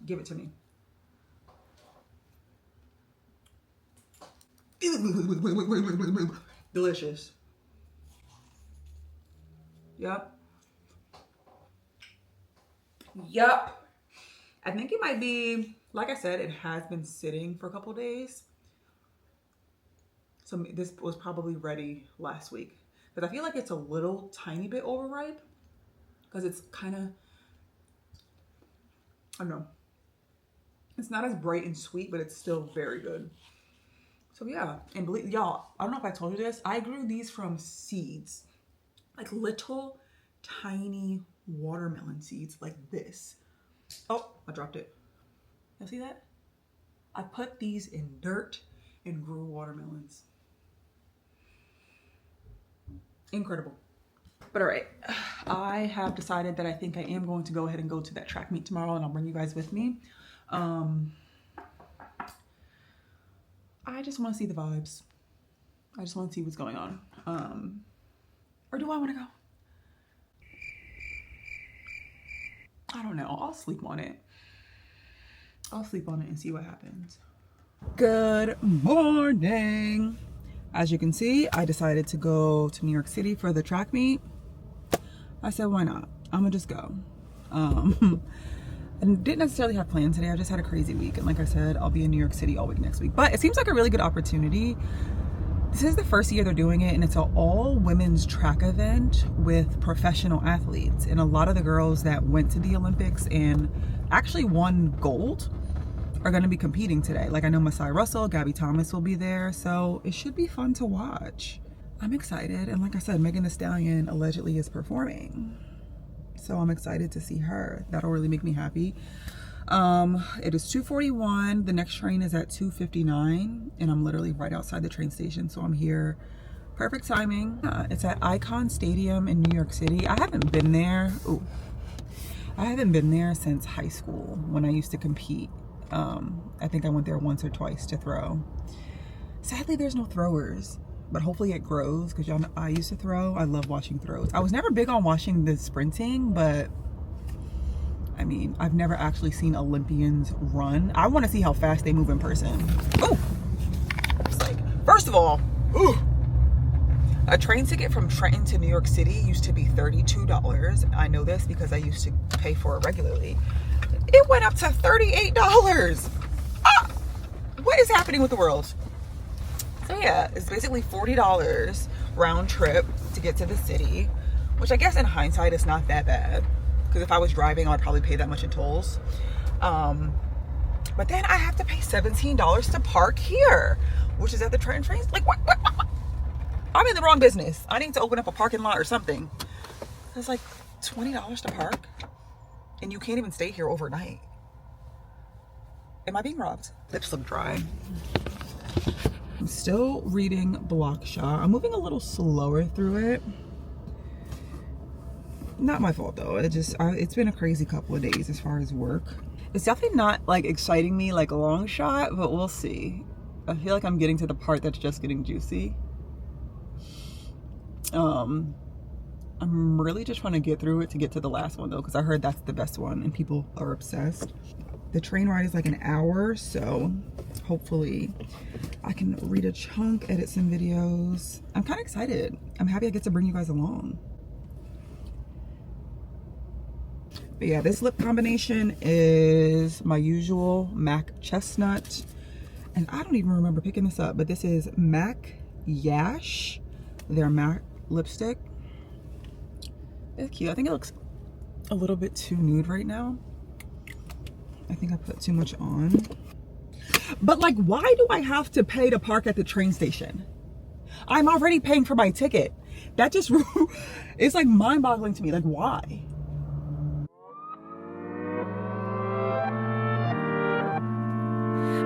Give it to me. Delicious. Yup. I think it might be, like I said, it has been sitting for a couple days. So this was probably ready last week. Because I feel like it's a little tiny bit overripe. Because it's kind of, I don't know. It's not as bright and sweet, but it's still very good. So yeah, and believe y'all, I don't know if I told you this, I grew these from seeds, like little tiny watermelon seeds like this. Oh, I dropped it. You see that? I put these in dirt and grew watermelons. Incredible. But all right, I have decided that I think I am going to go ahead and go to that track meet tomorrow, and I'll bring you guys with me. I just want to see the vibes. I just want to see what's going on. Or do I want to go? I don't know. I'll sleep on it. I'll sleep on it and see what happens. Good morning. As you can see, I decided to go to New York City for the track meet. I said, why not? I'm gonna just go. I didn't necessarily have plans today. I just had a crazy week. And like I said, I'll be in New York City all week next week. But it seems like a really good opportunity. This is the first year they're doing it, and it's an all women's track event with professional athletes. And a lot of the girls that went to the Olympics and actually won gold are going to be competing today. Like I know Masai Russell, Gabby Thomas will be there. So it should be fun to watch. I'm excited. And like I said, Megan Thee Stallion allegedly is performing. So I'm excited to see her. That'll really make me happy. It is 2:41. The next train is at 2:59, and I'm literally right outside the train station. So I'm here. Perfect timing. It's at Icon Stadium in New York City. I haven't been there. Ooh. I haven't been there since high school when I used to compete. I think I went there once or twice to throw. Sadly, there's no throwers, but hopefully it grows because y'all know I used to throw. I love watching throws. I was never big on watching the sprinting, but I mean, I've never actually seen Olympians run. I want to see how fast they move in person. Oh, it's like, first of all, ooh, a train ticket from Trenton to New York City used to be $32. I know this because I used to pay for it regularly. It went up to $38. Ah, what is happening with the world? So yeah, it's basically $40 round trip to get to the city, which I guess in hindsight is not that bad. Because if I was driving, I'd probably pay that much in tolls. But then I have to pay $17 to park here, which is at the Trenton train. Like, what? I'm in the wrong business. I need to open up a parking lot or something. It's like $20 to park, and you can't even stay here overnight. Am I being robbed? Lips look dry. I'm still reading Block Shot. I'm moving a little slower through it. Not my fault though. It's been a crazy couple of days as far as work. It's definitely not like exciting me like a long shot, but we'll see. I feel like I'm getting to the part that's just getting juicy. I'm really just trying to get through it to get to the last one though, because I heard that's the best one and people are obsessed. The train ride is like an hour, so hopefully I can read a chunk, edit some videos. I'm kind of excited. I'm happy I get to bring you guys along. But yeah, this lip combination is my usual MAC Chestnut. And I don't even remember picking this up, but this is MAC Yash, their MAC lipstick. It's cute. I think it looks a little bit too nude right now. I think I put too much on. But like, why do I have to pay to park at the train station? I'm already paying for my ticket. That just, it's like mind-boggling to me. Like, why?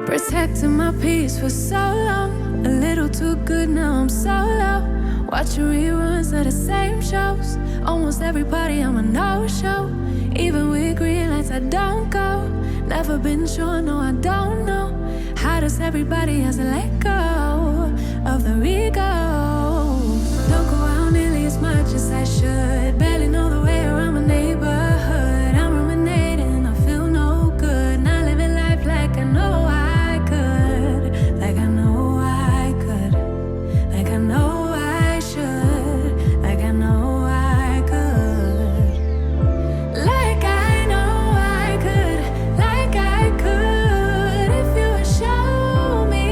Protecting my peace for so long, a little too good, now I'm solo. Watching reruns of the same shows. Almost every party I'm a no-show. Even with green lights I don't go. Never been sure, no I don't know. How does everybody else let go of the ego? Don't go out nearly as much as I should. Barely know the way around my neighborhood. I'm ruminating, I feel no good. Not living life like I know I could. Like I know I could. Like I know I should. Like I know I could. Like I know I could. Like I could if you would show me.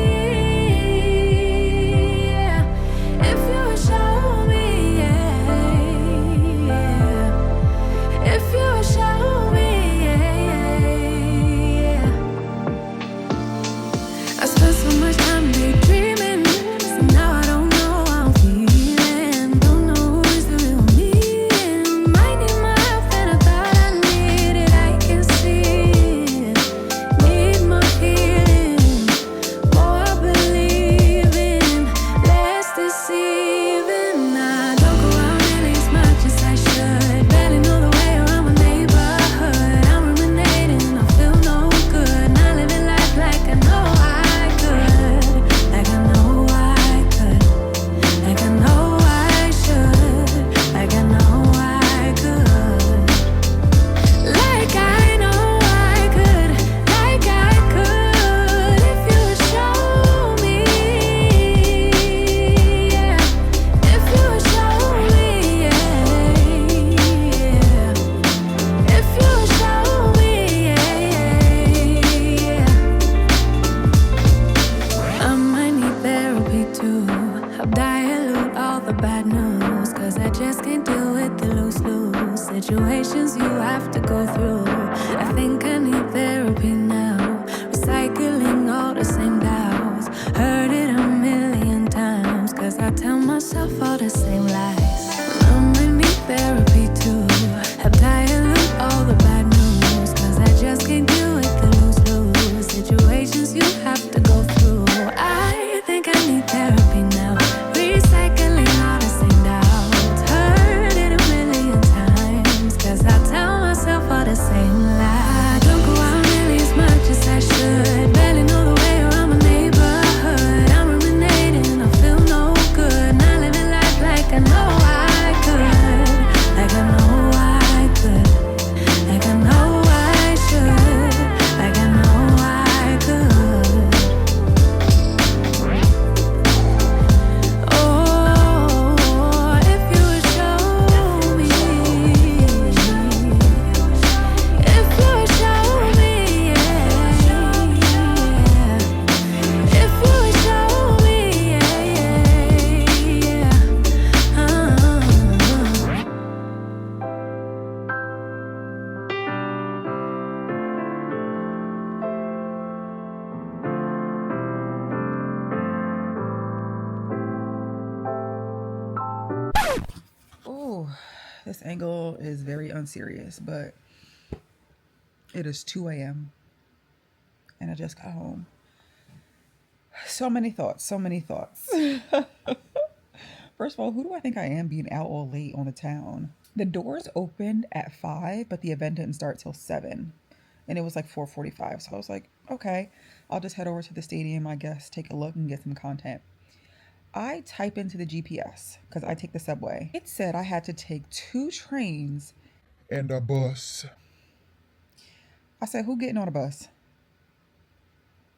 Help dilute all the bad news, 'cause I just can't deal with the lose-lose situations you have to go through. I think I need therapy now, recycling all the same doubts. Heard it a million times, 'cause I tell myself all the same lies. I might need therapy too. Help dilute all the bad news, 'cause I just can't deal with the lose-lose situations you have to go through. I think I need therapy now, recycling all the same doubts. Heard it a million times, 'cause I tell myself all the same lies. Don't go out nearly as much as I should, barely know the way around my neighborhood. I'm ruminating, I feel no good, not living life like I know I could, like I know I could, like I know I should, like I know I could. Oh, if you would show me, if you would show me, yeah. If you would show me, yeah. Oh, this angle is very unserious, but it is 2 a.m. and I just got home. So many thoughts. First of all, who do I think I am being out all late on the town? The doors opened at 5, but the event didn't start till 7. And it was like 4:45. So I was like, okay, I'll just head over to the stadium, I guess, take a look and get some content. I type into the GPS because I take the subway. It said I had to take 2 trains and a bus. I said, who getting on a bus?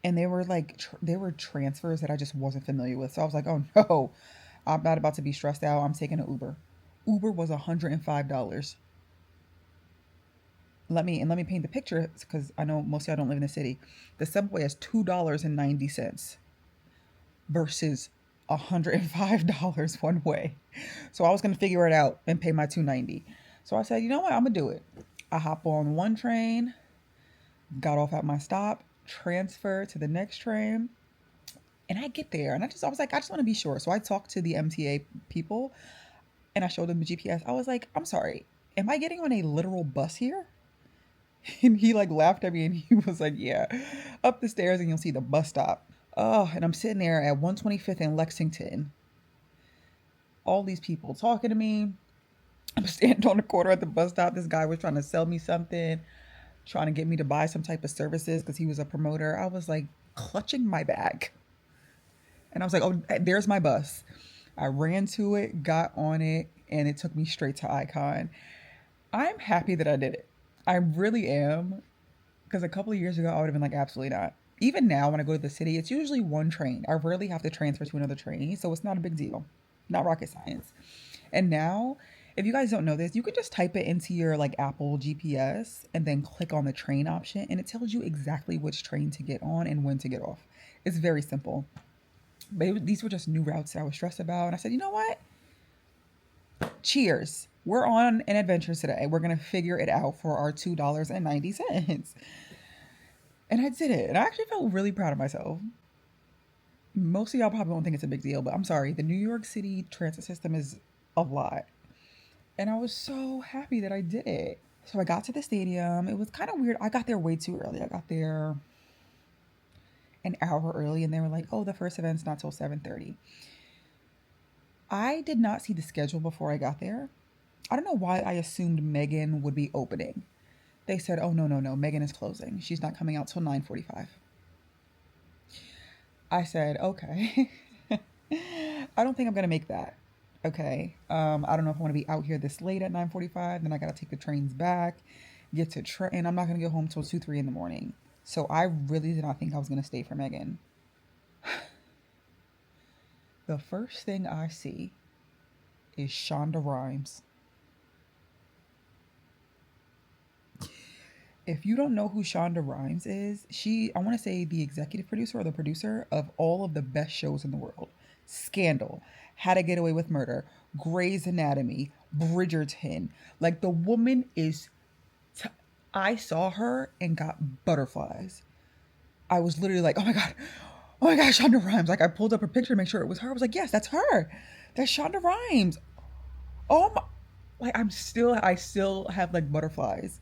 And they were like, they were transfers that I just wasn't familiar with. So I was like, oh no, I'm not about to be stressed out. I'm taking an Uber. Uber was $105. Let me paint the picture because I know most of y'all don't live in the city. The subway is $2.90 versus $105 one way. So I was going to figure it out and pay my $2.90. So I said, you know what? I'm going to do it. I hop on one train, got off at my stop, transfer to the next train, and I get there. And I was like, I just want to be sure. So I talked to the MTA people and I showed them the GPS. I was like, I'm sorry, am I getting on a literal bus here? And he like laughed at me and he was like, yeah, up the stairs and you'll see the bus stop. Oh, and I'm sitting there at 125th in Lexington. All these people talking to me. I'm standing on the corner at the bus stop. This guy was trying to sell me something, trying to get me to buy some type of services because he was a promoter. I was like clutching my bag. And I was like, oh, there's my bus. I ran to it, got on it, and it took me straight to Icon. I'm happy that I did it. I really am. Because a couple of years ago, I would have been like, absolutely not. Even now, when I go to the city, it's usually one train. I rarely have to transfer to another train, so it's not a big deal. Not rocket science. And now, if you guys don't know this, you can just type it into your like Apple GPS and then click on the train option, and it tells you exactly which train to get on and when to get off. It's very simple. But these were just new routes that I was stressed about. And I said, you know what? Cheers. We're on an adventure today. We're going to figure it out for our $2.90. And I did it. And I actually felt really proud of myself. Most of y'all probably won't think it's a big deal, but I'm sorry. The New York City transit system is a lot. And I was so happy that I did it. So I got to the stadium. It was kind of weird. I got there way too early. I got there an hour early and they were like, oh, the first event's not till 7:30. I did not see the schedule before I got there. I don't know why I assumed Megan would be opening. They said, oh, no, Megan is closing. She's not coming out till 9:45. I said, okay. I don't think I'm going to make that. Okay. I don't know if I want to be out here this late at 9:45. Then I got to take the trains back, get to train. I'm not going to get home till 2, 3 in the morning. So I really did not think I was going to stay for Megan. The first thing I see is Shonda Rhimes. If you don't know who Shonda Rhimes is, I want to say the executive producer or the producer of all of the best shows in the world. Scandal, How to Get Away with Murder, Grey's Anatomy, Bridgerton. Like the woman is. I saw her and got butterflies. I was literally like, oh my gosh, Shonda Rhimes. Like I pulled up her picture to make sure it was her. I was like, yes, that's her. That's Shonda Rhimes. Oh my, like I still have like butterflies.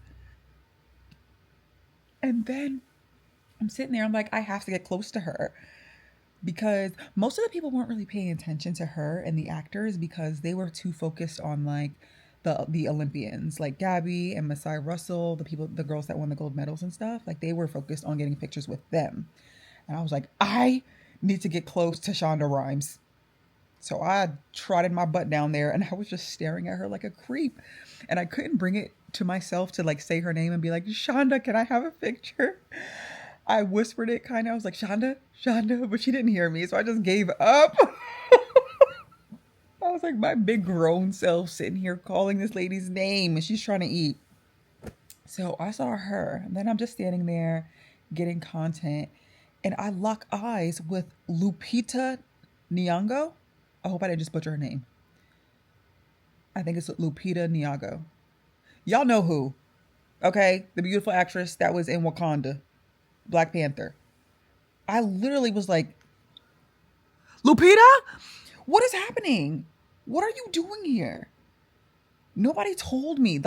And then I'm sitting there, I'm like, I have to get close to her because most of the people weren't really paying attention to her and the actors because they were too focused on like the Olympians, like Gabby and Masai Russell, the girls that won the gold medals and stuff. Like they were focused on getting pictures with them. And I was like, I need to get close to Shonda Rhimes. So I trotted my butt down there and I was just staring at her like a creep. And I couldn't bring it to myself to like say her name and be like, Shonda, can I have a picture? I whispered it kind of. I was like, Shonda, Shonda, but she didn't hear me. So I just gave up. I was like, my big grown self sitting here calling this lady's name and she's trying to eat. So I saw her and then I'm just standing there getting content and I lock eyes with Lupita Nyong'o. I hope I didn't just butcher her name. I think it's Lupita Nyong'o. Y'all know who, okay? The beautiful actress that was in Wakanda, Black Panther. I literally was like, Lupita, what is happening? What are you doing here? Nobody told me,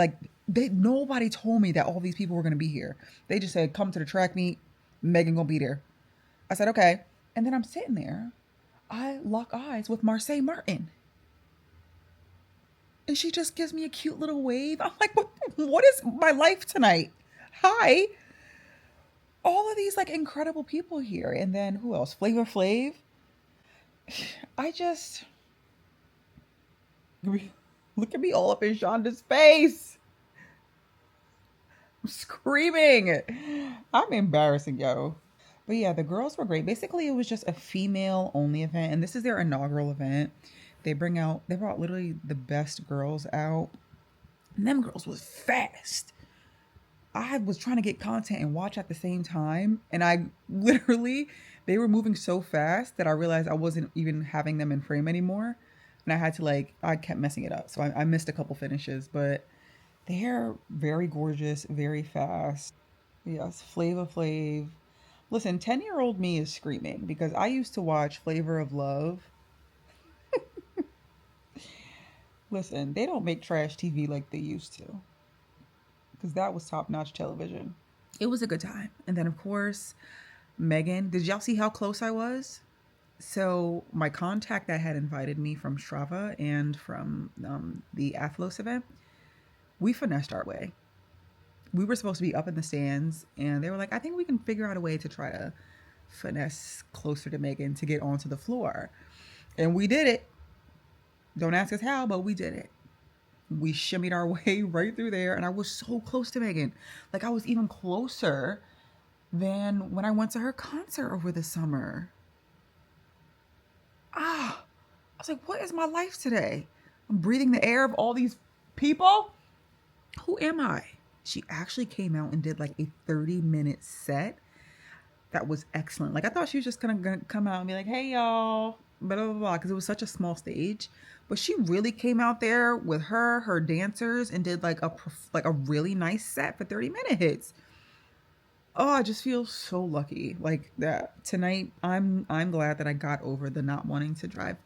nobody told me that all these people were going to be here. They just said, come to the track meet, Megan gonna be there. I said, okay. And then I'm sitting there. I lock eyes with Marseille Martin. And she just gives me a cute little wave. I'm like, what is my life tonight? Hi. All of these like incredible people here. And then who else? Flavor Flav. I just... Look at me all up in Shonda's face. I'm screaming. I'm embarrassing, yo. But yeah, the girls were great. Basically, it was just a female only event. And this is their inaugural event. They brought literally the best girls out. And them girls was fast. I was trying to get content and watch at the same time. And they were moving so fast that I realized I wasn't even having them in frame anymore. And I kept messing it up. So I missed a couple finishes, but they're very gorgeous, very fast. Yes, Flava Flav. Listen, 10-year-old me is screaming because I used to watch Flavor of Love. Listen, they don't make trash TV like they used to because that was top-notch television. It was a good time. And then, of course, Megan. Did y'all see how close I was? So my contact that had invited me from Strava and from the ATHLOS event, we finessed our way. We were supposed to be up in the stands and they were like, I think we can figure out a way to try to finesse closer to Megan to get onto the floor. And we did it. Don't ask us how, but we did it. We shimmied our way right through there and I was so close to Megan. Like I was even closer than when I went to her concert over the summer. I was like, what is my life today? I'm breathing the air of all these people. Who am I? She actually came out and did like a 30-minute set that was excellent. Like I thought she was just gonna come out and be like, hey y'all, blah, blah, blah, because it was such a small stage. But she really came out there with her dancers and did like a really nice set for 30 minutes. Oh, I just feel so lucky. Like that tonight, I'm glad that I got over the not wanting to drive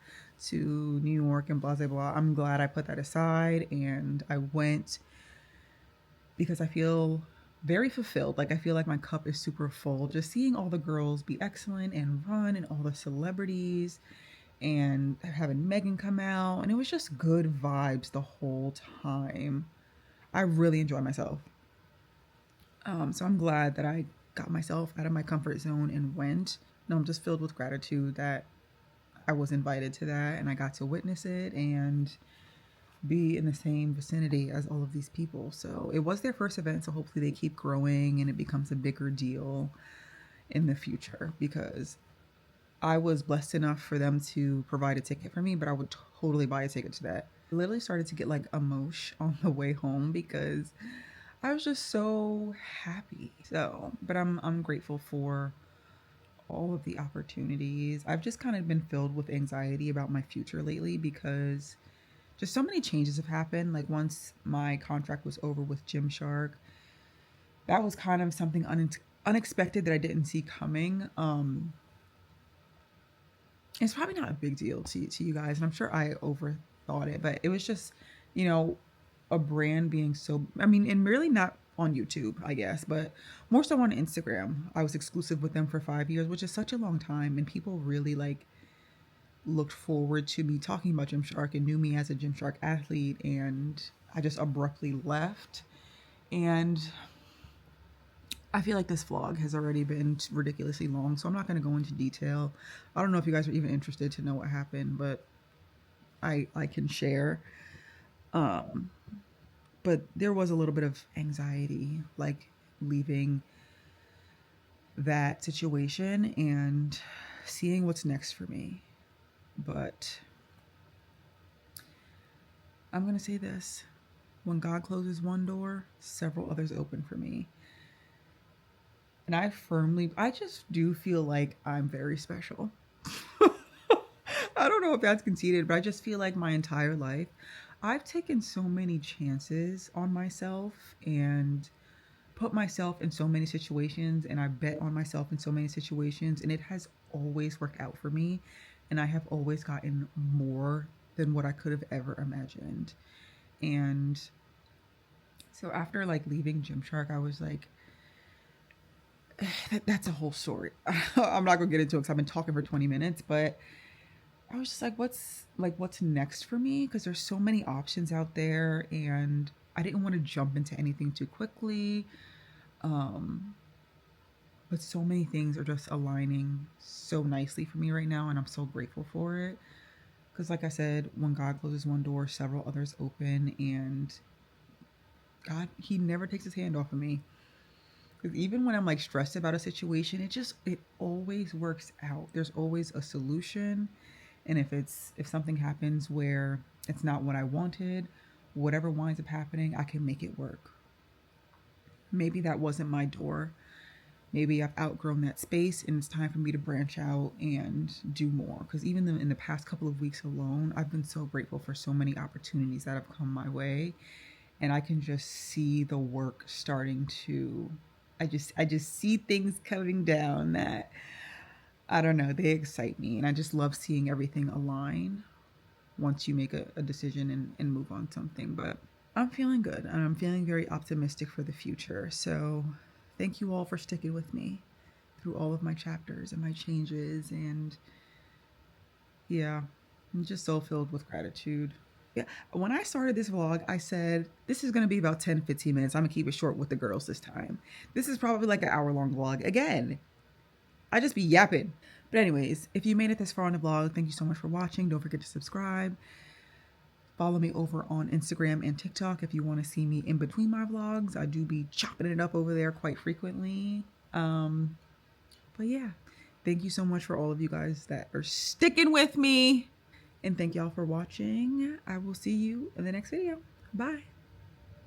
to New York and blah, blah, blah. I'm glad I put that aside and I went because I feel very fulfilled. Like I feel like my cup is super full. Just seeing all the girls be excellent and run and all the celebrities and having Megan come out. And it was just good vibes the whole time. I really enjoyed myself. So I'm glad that I got myself out of my comfort zone and went. No, I'm just filled with gratitude that I was invited to that and I got to witness it and be in the same vicinity as all of these people. So it was their first event, so hopefully they keep growing and it becomes a bigger deal in the future because I was blessed enough for them to provide a ticket for me, but I would totally buy a ticket to that. I literally started to get like emotion on the way home because I was just so happy. So, but I'm grateful for all of the opportunities. I've just kind of been filled with anxiety about my future lately because just so many changes have happened. Like once my contract was over with Gymshark, that was kind of something unexpected that I didn't see coming. It's probably not a big deal to you guys, and I'm sure I overthought it, but it was just, you know, a brand being so, I mean, and really not on YouTube, I guess, but more so on Instagram. I was exclusive with them for 5 years, which is such a long time, and people really like looked forward to me talking about Gymshark and knew me as a Gymshark athlete, and I just abruptly left. And I feel like this vlog has already been ridiculously long, so I'm not going to go into detail. I don't know if you guys are even interested to know what happened, but I can share. But there was a little bit of anxiety, like leaving that situation and seeing what's next for me. But I'm going to say this. When God closes one door, several others open for me. And I just do feel like I'm very special. I don't know if that's conceited, but I just feel like my entire life, I've taken so many chances on myself and put myself in so many situations, and I bet on myself in so many situations, and it has always worked out for me. And I have always gotten more than what I could have ever imagined. And so after like leaving Gymshark, I was like, that's a whole story. I'm not gonna get into it because I've been talking for 20 minutes, but I was just like, what's next for me? Because there's so many options out there, and I didn't want to jump into anything too quickly. But so many things are just aligning so nicely for me right now, and I'm so grateful for it. Because like I said, when God closes one door, several others open, and God, he never takes his hand off of me. Because even when I'm like stressed about a situation, it always works out. There's always a solution. And if something happens where it's not what I wanted, whatever winds up happening, I can make it work. Maybe that wasn't my door. Maybe I've outgrown that space and it's time for me to branch out and do more. Because even in the past couple of weeks alone, I've been so grateful for so many opportunities that have come my way. And I can just see the work starting to, I just see things coming down that, I don't know, they excite me. And I just love seeing everything align once you make a decision and move on something. But I'm feeling good, and I'm feeling very optimistic for the future. So thank you all for sticking with me through all of my chapters and my changes. And yeah, I'm just so filled with gratitude. Yeah, when I started this vlog, I said, this is going to be about 10, 15 minutes. I'm going to keep it short with the girls this time. This is probably like an hour-long vlog. Again, I just be yapping. But anyways, if you made it this far on the vlog, thank you so much for watching. Don't forget to subscribe. Follow me over on Instagram and TikTok if you want to see me in between my vlogs. I do be chopping it up over there quite frequently. But yeah, thank you so much for all of you guys that are sticking with me. And thank y'all for watching. I will see you in the next video. Bye.